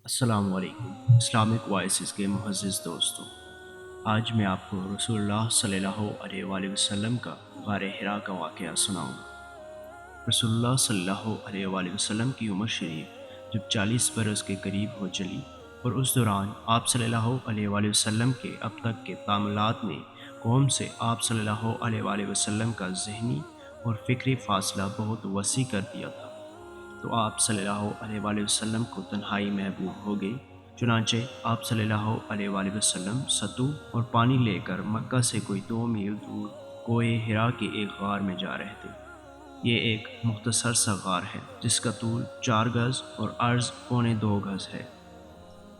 السلام علیکم Islamic voices کے معزز دوستوں، آج میں آپ کو رسول اللہ صلی اللہ علیہ وآلہ وسلم کا غار حرا کا واقعہ سناؤں گا۔ رسول اللہ صلی اللہ علیہ وآلہ وسلم کی عمر شریف جب 40 برس کے قریب ہو چلی اور اس دوران آپ صلی اللہ علیہ وآلہ وسلم کے اب تک کے تعاملات نے قوم سے آپ صلی اللہ علیہ وآلہ وسلم کا ذہنی اور فکری فاصلہ بہت وسیع کر دیا تھا، تو آپ صلی اللہ علیہ وآلہ وسلم کو تنہائی محبوب ہو گئی۔ چنانچہ آپ صلی اللہ علیہ وآلہ وسلم ستو اور پانی لے کر مکہ سے کوئی 2 میل دور کوہ حرا کے ایک غار میں جا رہے تھے۔ یہ ایک مختصر سا غار ہے جس کا طول 4 گز اور عرض پونے 2 گز ہے۔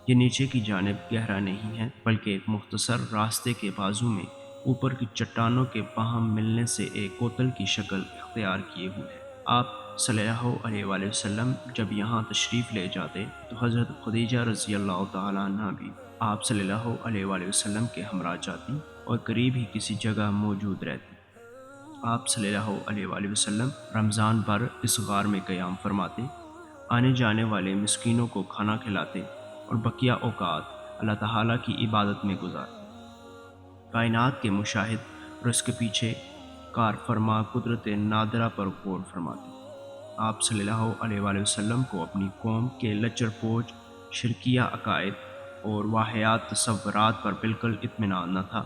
یہ نیچے کی جانب گہرا نہیں ہے بلکہ ایک مختصر راستے کے بازو میں اوپر کی چٹانوں کے باہم ملنے سے ایک کوتل کی شکل اختیار کیے ہوئے ہے۔ آپ صلی اللہ علیہ وآلہ وسلم جب یہاں تشریف لے جاتے تو حضرت خدیجہ رضی اللہ تعالیٰ عنہ بھی آپ صلی اللہ علیہ وآلہ وسلم کے ہمراہ جاتی اور قریب ہی کسی جگہ موجود رہتی۔ آپ صلی اللہ علیہ وآلہ وسلم رمضان بھر اس غار میں قیام فرماتے، آنے جانے والے مسکینوں کو کھانا کھلاتے اور بقیہ اوقات اللہ تعالیٰ کی عبادت میں گزارتے۔ کائنات کے مشاہد اور اس کے پیچھے کار فرما قدرت نادرہ پر غور فرماتے۔ آپ صلی اللہ علیہ وآلہ وسلم کو اپنی قوم کے لچر پوچ شرکیہ عقائد اور واہیات تصورات پر بالکل اطمینان نہ تھا،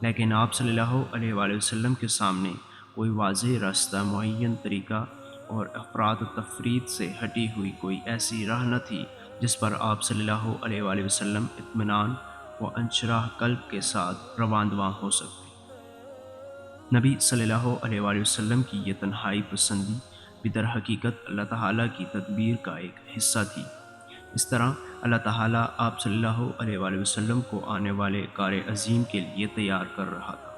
لیکن آپ صلی اللہ علیہ وآلہ وسلم کے سامنے کوئی واضح راستہ، معین طریقہ اور افراد و تفرید سے ہٹی ہوئی کوئی ایسی راہ نہ تھی جس پر آپ صلی اللہ علیہ وآلہ وسلم اطمینان و انشراح قلب کے ساتھ رواندواں ہو سکتے۔ نبی صلی اللہ علیہ وآلہ وسلم کی یہ تنہائی پسندی بھی در حقیقت اللہ تعالیٰ کی تدبیر کا ایک حصہ تھی۔ اس طرح اللہ تعالیٰ آپ صلی اللہ علیہ وآلہ وسلم کو آنے والے کار عظیم کے لیے تیار کر رہا تھا۔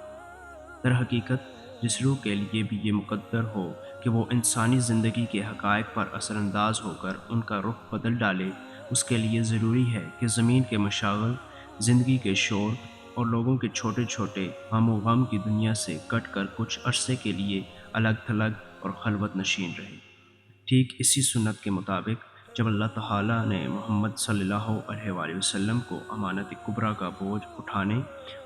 در حقیقت جس روح کے لیے بھی یہ مقدر ہو کہ وہ انسانی زندگی کے حقائق پر اثر انداز ہو کر ان کا رخ بدل ڈالے، اس کے لیے ضروری ہے کہ زمین کے مشاغل، زندگی کے شور اور لوگوں کے چھوٹے چھوٹے ہم و غم کی دنیا سے کٹ کر کچھ عرصے کے لیے الگ تھلگ اور خلوت نشین رہے۔ ٹھیک اسی سنت کے مطابق جب اللہ تعالیٰ نے محمد صلی اللہ علیہ وآلہ وسلم کو امانت کبریٰ کا بوجھ اٹھانے،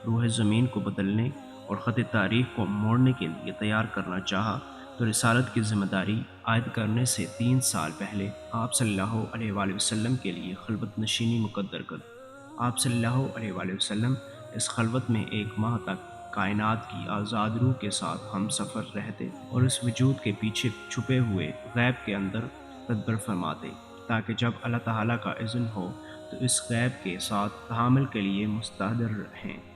روح زمین کو بدلنے اور خط تاریخ کو موڑنے کے لیے تیار کرنا چاہا، تو رسالت کی ذمہ داری عائد کرنے سے 3 سال پہلے آپ صلی اللہ علیہ وآلہ وسلم کے لیے خلوت نشینی مقدر کر دی۔ آپ صلی اللہ علیہ وآلہ وسلم اس خلوت میں 1 ماہ تک کائنات کی آزاد روح کے ساتھ ہم سفر رہتے اور اس وجود کے پیچھے چھپے ہوئے غیب کے اندر تدبر فرماتے، تاکہ جب اللہ تعالیٰ کا اذن ہو تو اس غیب کے ساتھ تعامل کے لیے مستحضر رہیں۔